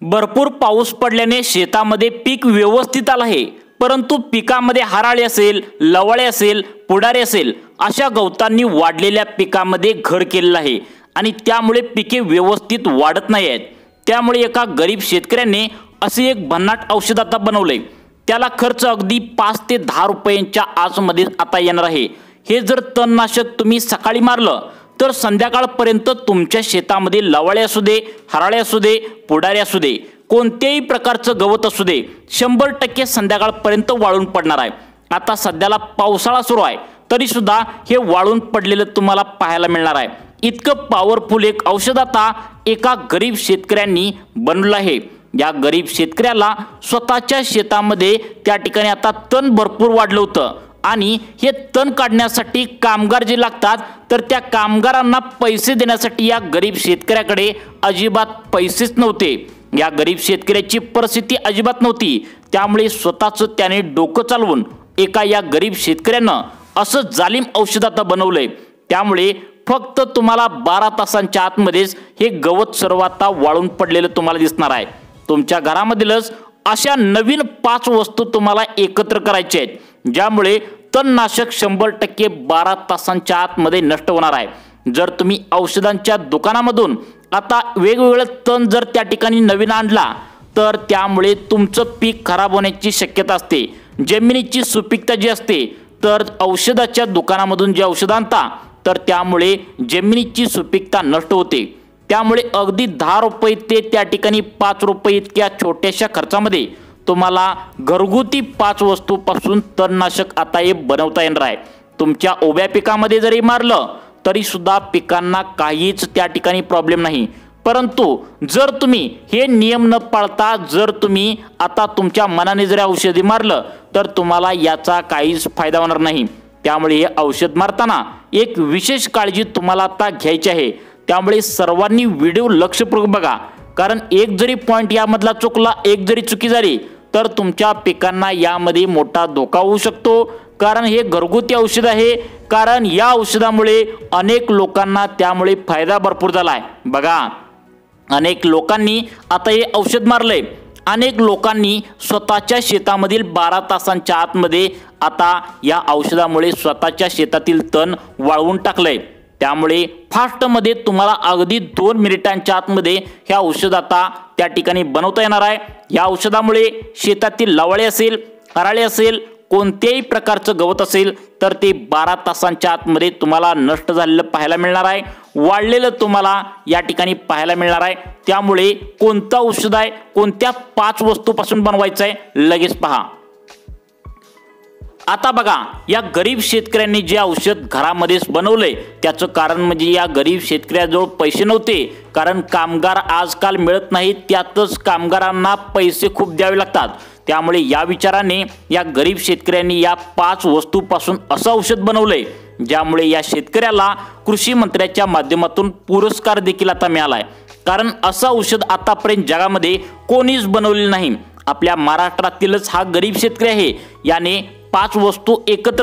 भरपूर पाऊस पडल्याने शेतामध्ये पीक व्यवस्थित आलं आहे, परंतु पिकामध्ये हराळी असेल, लवळे असेल, पुडारी असेल अशा गवतांनी वाढलेल्या पिकामध्ये घर केलेलं आहे आणि त्यामुळे पिके व्यवस्थित वाढत नाही आहेत। त्यामुळे एका गरीब शेतकऱ्याने असे एक भन्नाट औषध आता बनवले। त्याला खर्च अगदी 5 ते 10 रुपयांच्या आसमध्ये आता येणार आहे। हे जर तणनाशक तुम्ही सकाळी मारलं तर संध्याकाळपर्यंत तुमच्या शेतामध्ये लवळे असू दे, हराळे असू दे, पुडारी असू दे, कोणत्याही प्रकारचं गवत असू दे 100% संध्याकाळपर्यंत वाळून पडणार आहे। आता सध्याला पावसाळा सुरू आहे तरी सुद्धा हे वाळून पडलेलं तुम्हाला पाहायला मिळणार आहे। इतकं पॉवरफुल एक औषध आता एका गरीब शेतकऱ्यांनी बनवलं आहे। या गरीब शेतकऱ्याला स्वतःच्या शेतामध्ये त्या ठिकाणी आता तण भरपूर वाढलं होतं आणि हे तण काढण्यासाठी कामगार जे लागतात तर त्या कामगारांना पैसे देण्यासाठी या गरीब शेतकऱ्याकडे अजिबात पैसेच नव्हते। या गरीब शेतकऱ्याची परिस्थिती अजिबात नव्हती, त्यामुळे स्वतःचं त्याने डोकं चालवून एका या गरीब शेतकऱ्यानं असं जालिम औषध आता बनवलंय। त्यामुळे फक्त तुम्हाला 12 तासांच्या आतमध्येच हे गवत सर्व आता वाळून पडलेलं तुम्हाला दिसणार आहे। तुमच्या घरामधीलच अशा नवीन 5 वस्तू तुम्हाला एकत्र करायच्या आहेत, ज्यामुळे तणनाशक 100% 12 तासांच्या आतमध्ये नष्ट होणार आहे। जर तुम्ही औषधांच्या दुकानामधून आता वेगवेगळे तण जर त्या ठिकाणी नवीन आणला तर त्यामुळे तुमचं पीक खराब होण्याची शक्यता असते। जमिनीची सुपीकता जी असते तर औषधाच्या दुकानामधून जे औषध आणता तर त्यामुळे जमिनीची सुपीकता नष्ट होते। त्यामुळे अगदी 10 रुपये ते त्या ठिकाणी 5 रुपये इतक्या छोट्याशा खर्चामध्ये तुम्हाला घरगुती 5 वस्तूपासून तणनाशक आता हे बनवता येणार आहे। तुमच्या उभ्या पिकामध्ये जरी मारलं तरी सुद्धा पिकांना काहीच त्या ठिकाणी प्रॉब्लेम नाही। परंतु जर तुम्ही हे नियम न पाळता जर तुम्ही आता तुमच्या मनाने जर औषधी मारलं तर तुम्हाला याचा काहीच फायदा होणार नाही। त्यामुळे हे औषध मारताना एक विशेष काळजी तुम्हाला आता घ्यायची आहे। त्यामुळे सर्वांनी व्हिडिओ लक्षपूर्वक बघा, कारण एक जरी पॉइंट यामधला चुकला, एक जरी चुकी झाली तर तुमच्या पिकांना यामध्ये मोठा धोका होऊ शकतो। कारण हे घरगुती औषध आहे, कारण या औषधामुळे अनेक लोकांना त्यामुळे फायदा भरपूर झाला आहे। बघा, अनेक लोकांनी आता हे औषध मारले, अनेक लोकांनी स्वतःच्या शेतामधील 12 तासांच्या आतमध्ये आता या औषधामुळे स्वतःच्या शेतातील तण वाळवून टाकलंय। त्यामुळे फास्टमध्ये तुम्हाला अगदी 2 मिनिटांच्या आतमध्ये हे औषध आता त्या ठिकाणी बनवता येणार आहे। या औषधामुळे शेतातील लवळे असेल, हराळे असेल, कोणत्याही प्रकारचं गवत असेल तर ते 12 तासांच्या आतमध्ये तुम्हाला नष्ट झालेलं पाहायला मिळणार आहे, वाढलेलं तुम्हाला या ठिकाणी पाहायला मिळणार आहे। त्यामुळे कोणतं औषध आहे, कोणत्या 5 वस्तूपासून बनवायचं आहे लगेच पहा। आता बघा, या गरीब शेतकऱ्यांनी जे औषध घरामध्येच बनवलंय त्याचं कारण म्हणजे या गरीब शेतकऱ्याजवळ पैसे नव्हते, कारण कामगार आजकाल मिळत नाहीत, त्यातच कामगारांना पैसे खूप द्यावे लागतात। त्यामुळे या विचाराने या गरीब शेतकऱ्यांनी या 5 वस्तूपासून असं औषध बनवलंय ज्यामुळे या शेतकऱ्याला कृषी मंत्र्याच्या माध्यमातून पुरस्कार देखील आता मिळालाय। कारण असं औषध आतापर्यंत जगामध्ये कोणीच बनवलेलं नाही। आपल्या महाराष्ट्रातीलच हा गरीब शेतकरी आहे। याने 5 वस्तू एकत्र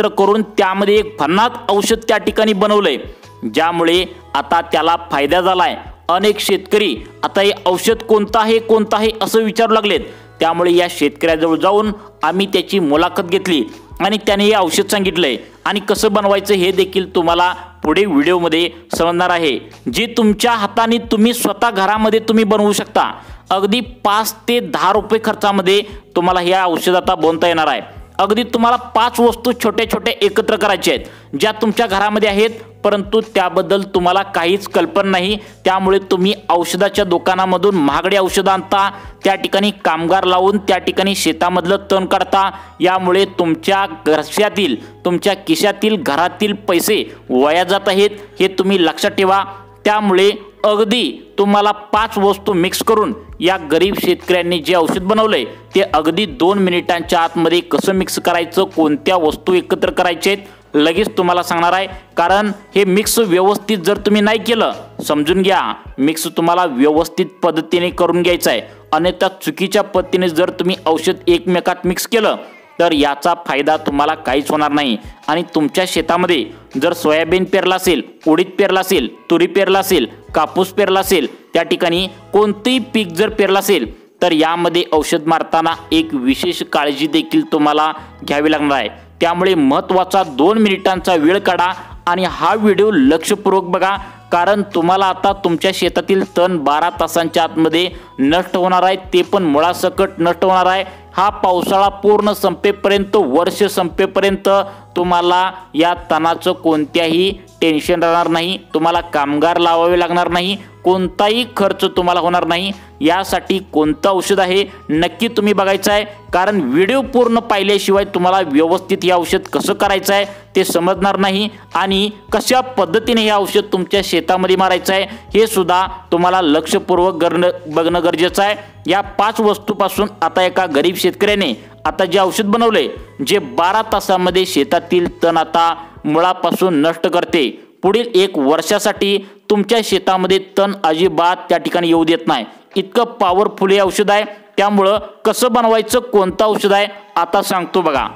करून त्यामध्ये एक भन्नाट औषध त्या ठिकाणी बनवलंय, ज्यामुळे आता त्याला फायदा झालाय। अनेक शेतकरी आता हे औषध कोणतं आहे असं विचारू लागलेत। त्यामुळे या शेतकऱ्याजवळ जाऊन आम्ही त्याची मुलाखत घेतली आणि त्याने हे औषध सांगितलंय आणि कसं बनवायचं हे देखील तुम्हाला पुढे व्हिडिओमध्ये समजणार आहे, जे तुमच्या हाताने तुम्ही स्वतः घरामध्ये तुम्ही बनवू शकता। अगदी 5 ते 10 रुपये खर्चामध्ये तुम्हाला हे औषध आता बनवता येणार आहे। अगदी तुम्हाला 5 वस्तू छोट्या छोट्या एकत्र करायच्या आहेत ज्या तुमच्या घरामध्ये आहेत, परंतु त्याबद्दल तुम्हाला काहीच कल्पना नाही। त्यामुळे तुम्ही औषधाच्या दुकानामधून महागडी औषधं आणता, त्या ठिकाणी कामगार लावून त्या ठिकाणी शेतामधलं तण काढता, यामुळे तुमच्या घरच्यातील तुमच्या खिशातील घरातील पैसे वाया जात आहेत, हे तुम्ही लक्षात ठेवा। त्यामुळे अगदी तुम्हाला 5 वस्तू मिक्स करून या गरीब शेतकऱ्यांनी जे औषध बनवलंय ते अगदी 2 मिनिटांच्या आतमध्ये कसं मिक्स करायचं, कोणत्या वस्तू एकत्र करायच्या आहेत लगेच तुम्हाला सांगणार आहे। कारण हे मिक्स व्यवस्थित जर तुम्ही नाही केलं, समजून घ्या, मिक्स तुम्हाला व्यवस्थित पद्धतीने करून घ्यायचं आहे। अन्यथा चुकीच्या पद्धतीने जर तुम्ही औषध एकमेकात मिक्स केलं तर याचा फायदा तुम्हाला काहीच होणार नाही। आणि तुमच्या शेतामध्ये जर सोयाबीन पेरला असेल, उडीद पेरला असेल, तुरी पेरला असेल, कापूस पेरला असेल, त्या ठिकाणी कोणतेही पीक जर पेरला असेल तर यामध्ये औषध मारताना एक विशेष काळजी देखील तुम्हाला घ्यावी लागणार आहे। त्यामुळे महत्त्वाचा 2 मिनिटांचा वेळ काढा आणि हा व्हिडिओ लक्षपूर्वक बघा, कारण तुम्हाला आता तुमच्या शेतातील तण 12 तासांच्या आतमध्ये नष्ट होणार आहे, ते पण मुळासकट नष्ट होणार आहे। हा पावसाळा पूर्ण संपेपर्यंत, वर्ष संपेपर्यंत तुम्हाला या तणाचं कोणत्याही टेन्शन राहणार नाही, तुम्हाला कामगार लावावे लागणार नाही, कोणताही खर्च तुम्हाला होणार नाही। यासाठी कोणतं औषध आहे नक्की तुम्ही बघायचं आहे, कारण व्हिडिओ पूर्ण पाहिल्याशिवाय तुम्हाला व्यवस्थित हे औषध कसं करायचं आहे ते समजणार नाही आणि कशा पद्धतीने हे औषध तुमच्या शेतामध्ये मारायचं आहे हे सुद्धा तुम्हाला लक्षपूर्वक बघणं गरजेचं आहे। या 5 वस्तूपासून आता एका गरीब शेतकऱ्याने आता जे औषध बनवले, जे 12 तासामध्ये शेतातील तण आता मुळापासून नष्ट करते, पुढील 1 वर्षासाठी तुमच्या शेतामध्ये तण अजिबात त्या ठिकाणी येऊ देत नाही, इतकं पॉवरफुल हे औषध आहे। त्यामुळं कसं बनवायचं, कोणतं औषध आहे आता सांगतो बघा।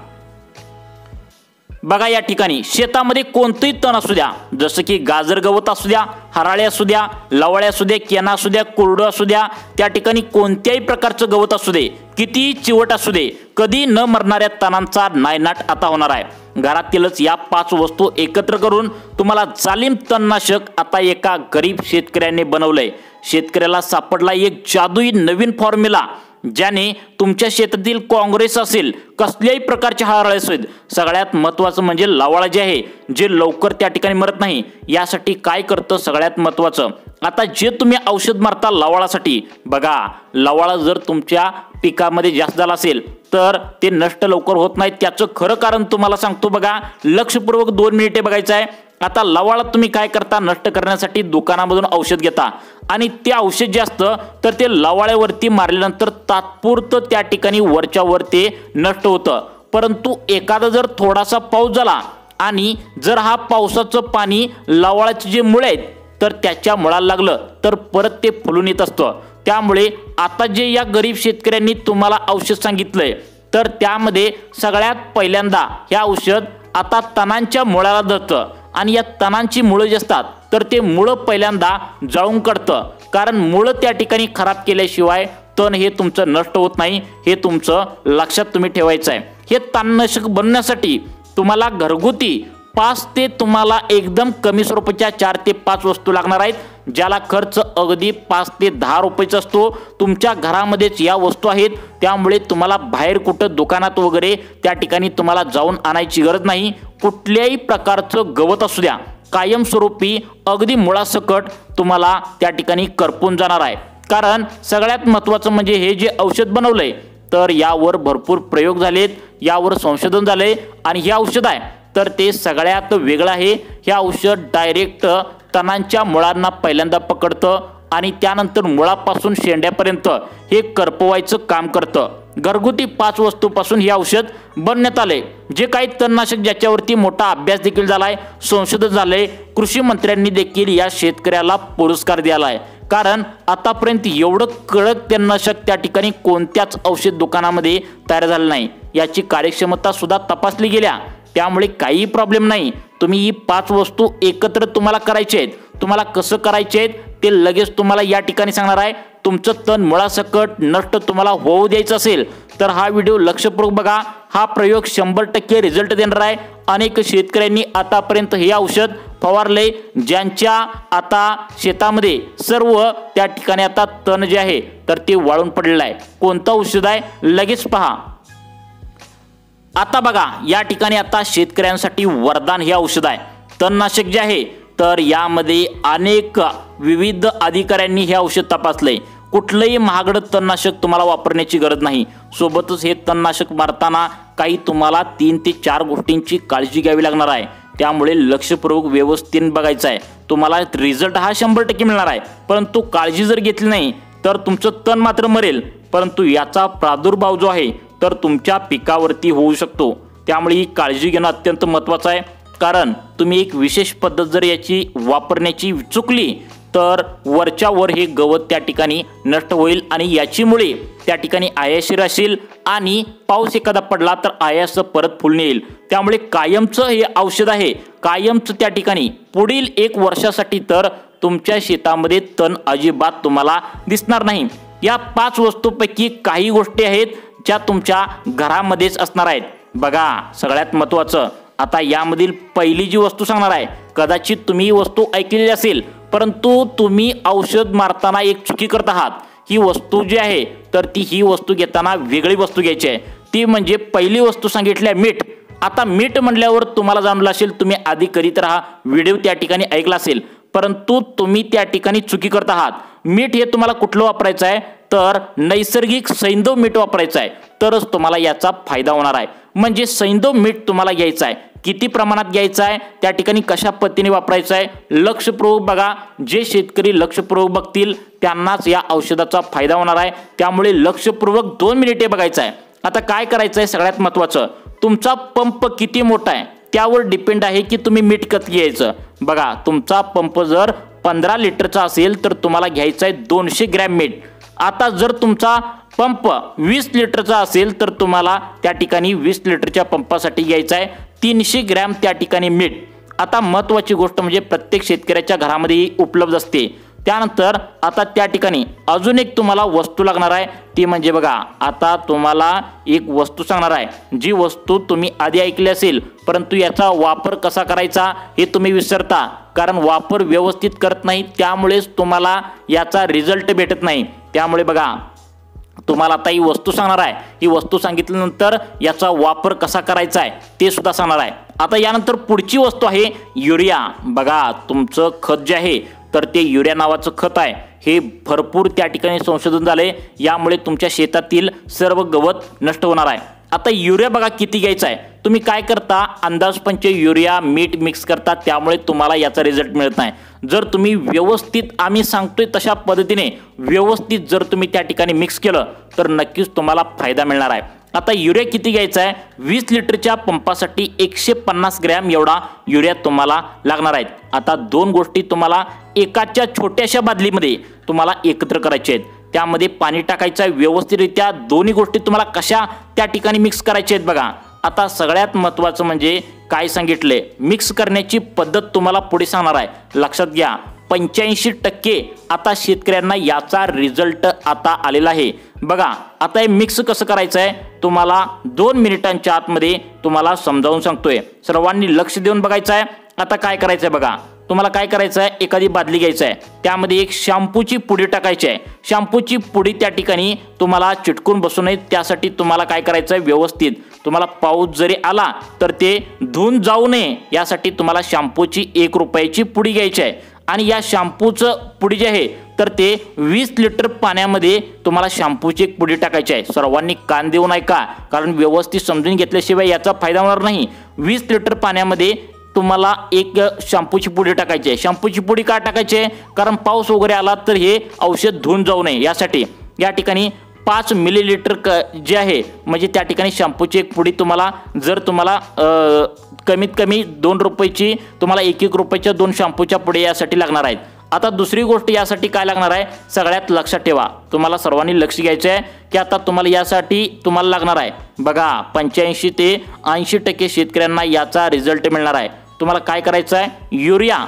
बघा, या ठिकाणी शेतामध्ये कोणतेही तण असू द्या, जसं की गाजर गवत असू द्या, हराळे असू द्या, लवळे असू द्या, केना असू द्या, कोरडं असू द्या, त्या ठिकाणी कोणत्याही प्रकारचं गवत असू दे, किती चिवट असू दे, कधी न मरणाऱ्या तणांचा नायनाट आता होणार आहे। घरातीलच या 5 वस्तू एकत्र करून तुम्हाला जालिम तणनाशक आता एका गरीब शेतकऱ्याने बनवलंय। शेतकऱ्याला सापडला एक जादुई नवीन फॉर्म्युला, ज्याने तुमच्या शेतातील काँग्रेस असेल, कसल्याही प्रकारचे हराळे असेल, सगळ्यात महत्त्वाचं म्हणजे लवाळा जे आहे, जे लवकर त्या ठिकाणी मरत नाही, यासाठी काय करतं सगळ्यात महत्त्वाचं, आता जे तुम्ही औषध मारता लवाळासाठी, बघा लवाळा जर तुमच्या पिकामध्ये जास्त झाला असेल तर ते नष्ट लवकर होत नाही। त्याचं खरं कारण तुम्हाला सांगतो बघा, लक्षपूर्वक 2 मिनिटे बघायचं आहे। आता लवाळा तुम्ही काय करता, नष्ट करण्यासाठी दुकानामधून औषध घेता आणि ते औषध जे असतं तर ते लवाळ्यावरती मारल्यानंतर तात्पुरतं त्या ठिकाणी वरच्या वर ते नष्ट होतं, परंतु एखादा जर थोडासा पाऊस झाला आणि जर हा पावसाचं पाणी लवाळ्याचे जे मुळे आहेत तर त्याच्या मुळाला लागलं तर परत ते फुलून येत असतं। त्यामुळे आता जे या गरीब शेतकऱ्यांनी तुम्हाला औषध सांगितलंय तर त्यामध्ये सगळ्यात पहिल्यांदा हे औषध आता तणांच्या मुळाला धरतं आणि या तणांची मुळं जी असतात तर ते मुळं पहिल्यांदा जाळून काढतं, कारण मुळं त्या ठिकाणी खराब केल्याशिवाय तण हे तुमचं नष्ट होत नाही, हे तुमचं लक्षात तुम्ही ठेवायचं आहे। हे तणनाशक बनवण्यासाठी तुम्हाला घरगुती 5 ते तुम्हाला एकदम कमी स्वरूपाच्या 4 ते 5 वस्तू लागणार आहेत, ज्याला खर्च अगदी 5 ते 10 रुपयाचा असतो। तुमच्या घरामध्येच या वस्तू आहेत, त्यामुळे तुम्हाला बाहेर कुठं दुकानात वगैरे त्या ठिकाणी तुम्हाला जाऊन आणायची गरज नाही। कुठल्याही प्रकारचं गवत असू द्या, कायमस्वरूपी अगदी मुळासकट तुम्हाला त्या ठिकाणी करपून जाणार आहे। कारण सगळ्यात महत्त्वाचं म्हणजे हे जे औषध बनवलंय तर यावर भरपूर प्रयोग झालेत, यावर संशोधन झालंय आणि हे औषध आहे तर ते सगळ्यात वेगळं आहे। हे औषध डायरेक्ट तणांच्या मुळांना पहिल्यांदा पकडतं आणि त्यानंतर मुळापासून शेंड्यापर्यंत हे करपवायचं काम करतं। घरगुती 5 वस्तूपासून हे औषध बनवण्यात आले, जे काही तणनाशक ज्याच्यावरती मोठा अभ्यास देखील झालाय, संशोधन झालंय। कृषी मंत्र्यांनी देखील या शेतकऱ्याला पुरस्कार दिलाय, कारण आतापर्यंत एवढं कडक तणनाशक त्या ठिकाणी कोणत्याच औषध दुकानामध्ये तयार झालं नाही। याची कार्यक्षमता सुद्धा तपासली गेल्या, त्यामुळे काही प्रॉब्लेम नाही। तुम्ही ही 5 वस्तू एकत्र तुम्हाला करायचे आहेत, तुम्हाला कसं करायचे आहेत ते लगेच तुम्हाला या ठिकाणी सांगणार आहे। तुमचं तण मुळासकट नष्ट तुम्हाला होऊ द्यायचं असेल तर हा व्हिडिओ लक्षपूर्वक बघा, हा प्रयोग 100% रिझल्ट देणार आहे। अनेक शेतकऱ्यांनी आतापर्यंत हे औषध फवारले, ज्यांच्या आता शेतामध्ये सर्व त्या ठिकाणी आता तण जे आहे तर ते वाळून पडलेलं आहे। कोणतं औषध आहे लगेच पहा। आता बघा, या ठिकाणी आता शेतकऱ्यांसाठी वरदान हे औषध आहे, तणनाशक जे आहे तर यामध्ये अनेक विविध अधिकाऱ्यांनी हे औषध तपासले। कुठलंही महागडं तणनाशक तुम्हाला वापरण्याची गरज नाही, सोबतच हे तणनाशक मारताना काही तुम्हाला 3 ते 4 गोष्टींची काळजी घ्यावी लागणार आहे, त्यामुळे लक्षपूर्वक व्यवस्थित बघायचं आहे। तुम्हाला रिझल्ट हा 100% मिळणार आहे, परंतु काळजी जर घेतली नाही तर तुमचं तण मात्र मरेल, परंतु याचा प्रादुर्भाव जो आहे तर तुमच्या पिकावरती होऊ शकतो। त्यामुळे ही काळजी घेणं अत्यंत महत्त्वाचं आहे, कारण तुम्ही एक विशेष पद्धत जर याची वापरण्याची चुकली तर वरच्या वर हे गवत त्या ठिकाणी नष्ट होईल आणि याची मुळे त्या ठिकाणी आयाशी राहतील आणि पाऊस एखादा पडला तर आयास परत फुलणे येईल। त्यामुळे कायमचं हे औषध आहे, कायमचं त्या ठिकाणी पुढील 1 वर्षासाठी तर तुमच्या शेतामध्ये तण अजिबात तुम्हाला दिसणार नाही। या 5 वस्तूंपैकी काही गोष्टी आहेत ज्या तुमच्या घरामध्येच असणार आहेत। बघा सगळ्यात महत्त्वाचं, आता यामधील पहिली जी वस्तू सांगणार आहे, कदाचित तुम्ही ही वस्तू ऐकलेली असेल परंतु तुम्ही औषध मारताना एक चुकी करत आहात। ही वस्तू जी आहे तर ही वस्तू घेताना वेगळी वस्तू घ्यायची आहे, ती म्हणजे पहिली वस्तू सांगितली आहे मीठ। आता मीठ म्हणल्यावर तुम्हाला जाणवलं असेल, तुम्ही आधी करीत राहा व्हिडिओ त्या ठिकाणी ऐकला असेल, परंतु तुम्ही त्या ठिकाणी चुकी करत आहात। मीठ हे तुम्हाला कुठलं वापरायचं आहे तर नैसर्गिक सैंधव मीठ वापरायचं आहे, तरच तुम्हाला याचा फायदा होणार आहे। म्हणजे सैंधव मीठ तुम्हाला घ्यायचं आहे, किती प्रमाणात घ्यायचं आहे, त्या ठिकाणी कशा पद्धतीने वापरायचं आहे लक्षपूर्वक बघा। जे शेतकरी लक्षपूर्वक बघतील त्यांनाच या औषधाचा फायदा होणार आहे, त्यामुळे लक्षपूर्वक 2 मिनिटे बघायचं आहे। आता काय करायचं आहे, सगळ्यात महत्त्वाचं, तुमचा पंप किती मोठा आहे त्यावर डिपेंड आहे की तुम्ही मीठ किती घ्यायचं। बघा तुमचा पंप जर 15 लिटरचा असेल तर तुम्हाला घ्यायचं आहे 200 ग्रॅम मीठ। आता जर तुमचा पंप 20 लिटरचा असेल तर तुम्हाला त्या ठिकाणी 20 लिटरच्या पंपासाठी घ्यायचं आहे 300 ग्रॅम त्या ठिकाणी मीठ। आता महत्त्वाची गोष्ट म्हणजे प्रत्येक शेतकऱ्याच्या घरामध्ये उपलब्ध असते। त्यानंतर आता त्या ठिकाणी अजून एक तुम्हाला वस्तू लागणार आहे, ती म्हणजे बघा आता तुम्हाला एक वस्तू सांगणार आहे, जी वस्तू तुम्ही आधी ऐकली असेल परंतु याचा वापर कसा करायचा हे तुम्ही विसरता, कारण वापर व्यवस्थित करत नाही त्यामुळेच तुम्हाला याचा रिझल्ट भेटत नाही। त्यामुळे बघा तुम्हाला आता ही वस्तू सांगणार आहे, ही वस्तू सांगितल्यानंतर याचा वापर कसा करायचा आहे ते सुद्धा सांगणार आहे। आता यानंतर पुढची वस्तू आहे युरिया। बघा तुमचं खत जे आहे तर ते युरिया नावाचं खत आहे, हे भरपूर त्या ठिकाणी संशोधन झाले, यामुळे तुमच्या शेतातील सर्व गवत नष्ट होणार आहे। आता युरिया बघा किती घ्यायचा आहे, तुम्ही काय करता अंदाजपंच युरिया मीठ मिक्स करता, त्यामुळे तुम्हाला याचा रिझल्ट मिळत नाही। जर तुम्ही व्यवस्थित आम्ही सांगतोय तशा पद्धतीने व्यवस्थित जर तुम्ही त्या ठिकाणी मिक्स केलं तर नक्कीच तुम्हाला फायदा मिळणार आहे। आता युरिया किती घ्यायचा आहे, 20 लिटरच्या पंपासाठी 150 ग्रॅम एवढा युरिया तुम्हाला लागणार आहे। आता 2 गोष्टी तुम्हाला एकाच्या छोट्याशा बादलीमध्ये तुम्हाला एकत्र करायच्या आहेत, त्यामध्ये पाणी टाकायचं आहे व्यवस्थितरित्या। दोन्ही गोष्टी तुम्हाला कशा त्या ठिकाणी मिक्स करायच्या आहेत बघा। आता सगळ्यात महत्त्वाचं म्हणजे काय सांगितले, मिक्स करण्याची पद्धत तुम्हाला पुढे सांगणार आहे, लक्षात घ्या। 85% आता शेतकऱ्यांना याचा रिझल्ट आता आलेला आहे। बघा आता हे मिक्स कसं करायचं आहे तुम्हाला 2 मिनिटांच्या आतमध्ये तुम्हाला समजावून सांगतोय, सर्वांनी लक्ष देऊन बघायचं आहे। आता काय करायचं आहे बघा, तुम्हाला काय करायचं आहे, एखादी बादली घ्यायची आहे, त्यामध्ये एक शॅम्पूची पुडी टाकायची आहे। शॅम्पूची पुडी त्या ठिकाणी तुम्हाला चिटकून बसू नये त्यासाठी तुम्हाला काय करायचं आहे, व्यवस्थित तुम्हाला पाऊस जरी आला तर ते धुवून जाऊ नये यासाठी तुम्हाला शॅम्पूची 1 रुपयाची पुडी घ्यायची आहे। आणि या शॅम्पूचं पुडी जे आहे तर ते 20 लिटर पाण्यामध्ये तुम्हाला शॅम्पूची एक पुडी टाकायची आहे। सर्वांनी कान देऊन ऐका, कारण व्यवस्थित समजून घेतल्याशिवाय याचा फायदा होणार नाही। 20 लिटर पाण्यामध्ये तुम्हाला एक शॅम्पूची पुडी टाकायची आहे। शॅम्पूची पुडी का टाकायची आहे, कारण पाऊस वगैरे आला तर हे औषध धुवून जाऊ नये यासाठी। या ठिकाणी 5 मिलीलिटर जे आहे म्हणजे त्या ठिकाणी शॅम्पूची एक पुडी तुम्हाला जर तुम्हाला कमीत कमी 2 रुपयाची तुम्हाला 1-1 रुपयाच्या 2 शॅम्पूच्या पुढे यासाठी लागणार आहेत। आता दुसरी गोष्ट यासाठी काय लागणार आहे, सगळ्यात लक्षात ठेवा, तुम्हाला सर्वांनी लक्ष घ्यायचं आहे की आता तुम्हाला यासाठी तुम्हाला लागणार आहे बघा 85 ते 80% शेतकऱ्यांना याचा रिझल्ट मिळणार आहे। तुम्हाला काय करायचं आहे, युरिया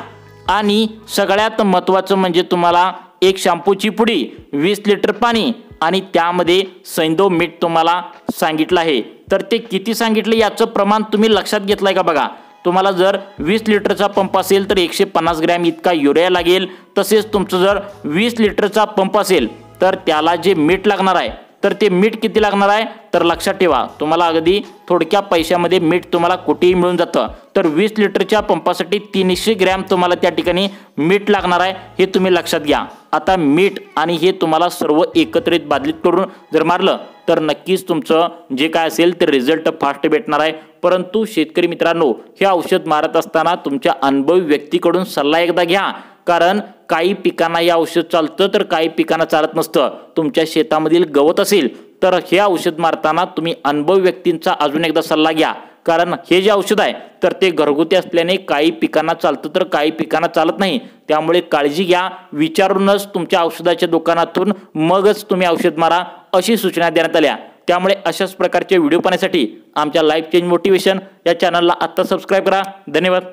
आणि सगळ्यात महत्त्वाचं म्हणजे तुम्हाला एक शॅम्पूची पुडी, 20 लिटर पाणी आणि त्यामध्ये सैंधव मीठ तुम्हाला सांगितलं आहे। तर ते किती सांगितले याचं प्रमाण तुम्ही लक्षात घेतलंय का बघा। तुम्हाला जर 20 लिटरचा पंप असेल तर 150 ग्रॅम इतका युरिया लागेल। तसेच तुमचं जर 20 लिटरचा पंप असेल तर त्याला जे मीठ लागणार आहे तर ते मीठ किती लागणार आहे तर लक्षात ठेवा, तुम्हाला अगदी थोडक्या पैशामध्ये मीठ तुम्हाला कुठेही मिळून जातं। तर 20 लिटरच्या पंपासाठी 300 ग्रॅम तुम्हाला त्या ठिकाणी मीठ लागणार आहे, हे तुम्ही लक्षात घ्या। आता मीठ आणि हे तुम्हाला सर्व एकत्रित बादलीत करून जर मारलं तर नक्कीच तुमचं जे काय असेल ते रिझल्ट फास्ट भेटणार आहे। परंतु शेतकरी मित्रांनो, हे औषध मारत असताना तुमच्या अनुभवी व्यक्तीकडून सल्ला एकदा घ्या, कारण काही पिकांना हे औषध चालतं तर काही पिकांना चालत नसतं। तुमच्या शेतामधील गवत असेल तर हे औषध मारताना तुम्ही अनुभवी व्यक्तींचा अजून एकदा सल्ला घ्या, कारण हे जे औषध आहे तर ते घरगुती असल्याने काही पिकांना चालतं तर काही पिकांना चालत नाही। त्यामुळे काळजी घ्या, विचारूनच तुमच्या औषधाच्या दुकानातून मगच तुम्ही औषध मारा अशी सूचना देण्यात आल्या। त्यामुळे अशाच प्रकारचे व्हिडिओ पाहण्यासाठी आमच्या लाईफ चेंज मोटिवेशन या चॅनलला आता सबस्क्राइब करा। धन्यवाद।